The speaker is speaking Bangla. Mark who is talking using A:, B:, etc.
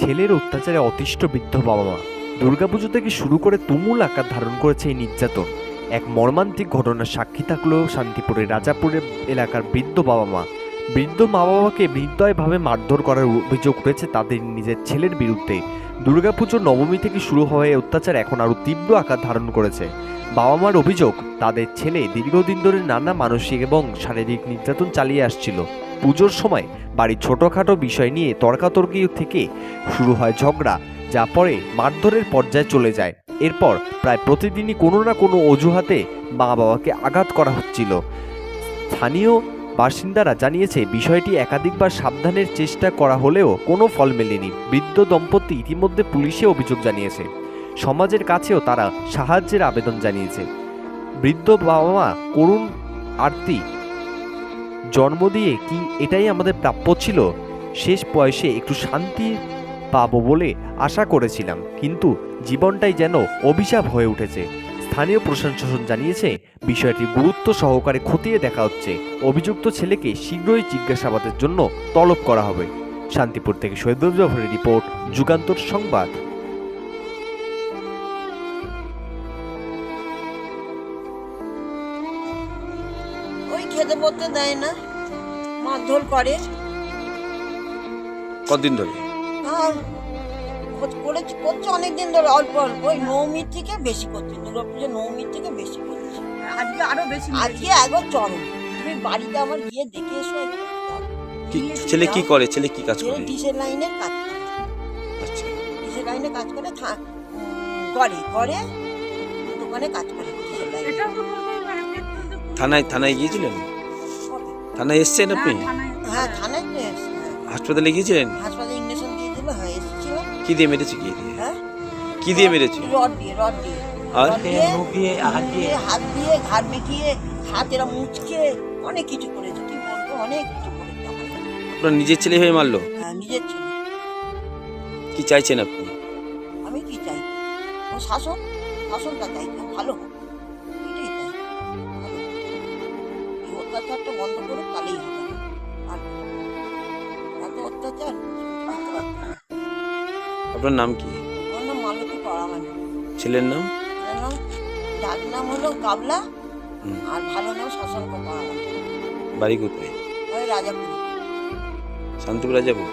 A: ছেলের অত্যাচারে অতিষ্ঠ বৃদ্ধ বাবা মা। দুর্গাপুজো থেকে শুরু করে তুমুল আকার ধারণ করেছে এই নির্যাতন। এক মর্মান্তিক ঘটনার সাক্ষী থাকলো শান্তিপুরের রাজাপুরের এলাকার বৃদ্ধ বাবা মা। বৃদ্ধ মা বাবাকে নির্দয়ভাবে মারধর করার অভিযোগ উঠেছে তাদের নিজের ছেলের বিরুদ্ধে। দুর্গাপুজোর নবমী থেকে শুরু হওয়া এই অত্যাচার এখন আরও তীব্র আকার ধারণ করেছে। বাবা মার অভিযোগ, তাদের ছেলে দীর্ঘদিন ধরে নানা মানসিক এবং শারীরিক নির্যাতন চালিয়ে আসছিল। পুজোর সময় বাড়ির ছোটোখাটো বিষয় নিয়ে তর্কাতর্কি থেকে শুরু হয় ঝগড়া, যা পরে মারধরের পর্যায়ে চলে যায়। এরপর প্রায় প্রতিদিনই কোনো না কোনো অজুহাতে মা বাবাকে আঘাত করা হচ্ছিল। স্থানীয় বাসিন্দারা জানিয়েছে, বিষয়টি একাধিকবার সাবধানের চেষ্টা করা হলেও কোনো ফল মেলেনি। বৃদ্ধ দম্পতি ইতিমধ্যে পুলিশে অভিযোগ জানিয়েছে। সমাজের কাছেও তারা সাহায্যের আবেদন জানিয়েছে। বৃদ্ধ বাবা মা করুণ আরতি, জন্ম দিয়ে কি এটাই আমাদের প্রাপ্য ছিল? শেষ বয়সে একটু শান্তি পাবো বলে আশা করেছিলাম, কিন্তু জীবনটাই যেন অভিশাপ হয়ে উঠেছে। স্থানীয় প্রশাসন জানিয়েছে, বিষয়টি গুরুত্ব সহকারে খতিয়ে দেখা হচ্ছে। অভিযুক্ত ছেলেকে শীঘ্রই জিজ্ঞাসাবাদের জন্য তলব করা হবে। শান্তিপুর থেকে শহীদ জাফরের রিপোর্ট, যুগান্তর সংবাদ।
B: ওই খেতে পড়তে দেয় না, মারধর করে।
C: কতদিন ধরে?
B: আর করছে অনেকদিন ধরে, অল্প অল্প। ওই নবমীর থেকে বেশি করছে, দুর্গাপুজো নবমীর থেকে বেশি করছে।
D: আজকে আরো বেশি
B: আজকে একবার চরম। তুমি বাড়িতে আমার গিয়ে দেখে এসো একবার।
C: ছেলে কি করে? ছেলে কি কাজ করে?
B: ডিসের লাইনের কাজ করে।
C: আচ্ছা,
B: ডিসের লাইনে কাজ করে, করে করে দোকানে কাজ করে ডিসের লাইনে।
D: এটা তো
C: থানায় গিয়েছিলেন? থানায় এসেছেন আপনি?
B: হ্যাঁ, থানায় তো এসেছে।
C: হাসপাতালে গিয়েছিলেন?
B: হাসপাতালে ইঞ্জেকশন দিয়েছিল। হ্যাঁ, এসেছিল।
C: কি দিয়ে মেরেছে? কি দিয়ে?
B: হ্যাঁ,
C: কি দিয়ে মেরেছে?
B: রড দিয়ে
C: আর?
B: হাত দিয়ে ঘাড় বেঁকিয়ে, হাতেরা মুচকে অনেক কিছু করেছে। কি বলবো, অনেক কিছু করেছে আমাকে।
C: আপনার নিজের ছেলে হয়ে মারলো?
B: হ্যাঁ, নিজের ছেলে।
C: কি চাইছেন আপনি?
B: আমি কি চাই? ও শাসনটা চাই, তো ভালো হোক। এটাই চাই, ভালো হোক। এই অত্যাচারটা বন্ধ করুক, তাহলেই হবে। আর এত অত্যাচার করতে পারছে না।
C: আপনার নাম কি?
B: আমার নাম মালতী পাড়ামানি।
C: ছেলের নাম?
B: এর নাম, ডাক নাম হলো গাবলা,
C: হুম।
B: আর ভালো নাম শাসন পাড়ামানি।
C: বাড়ি কোথায়?
B: ওই রাজাপুর।
C: শান্তিপুর রাজাপুর?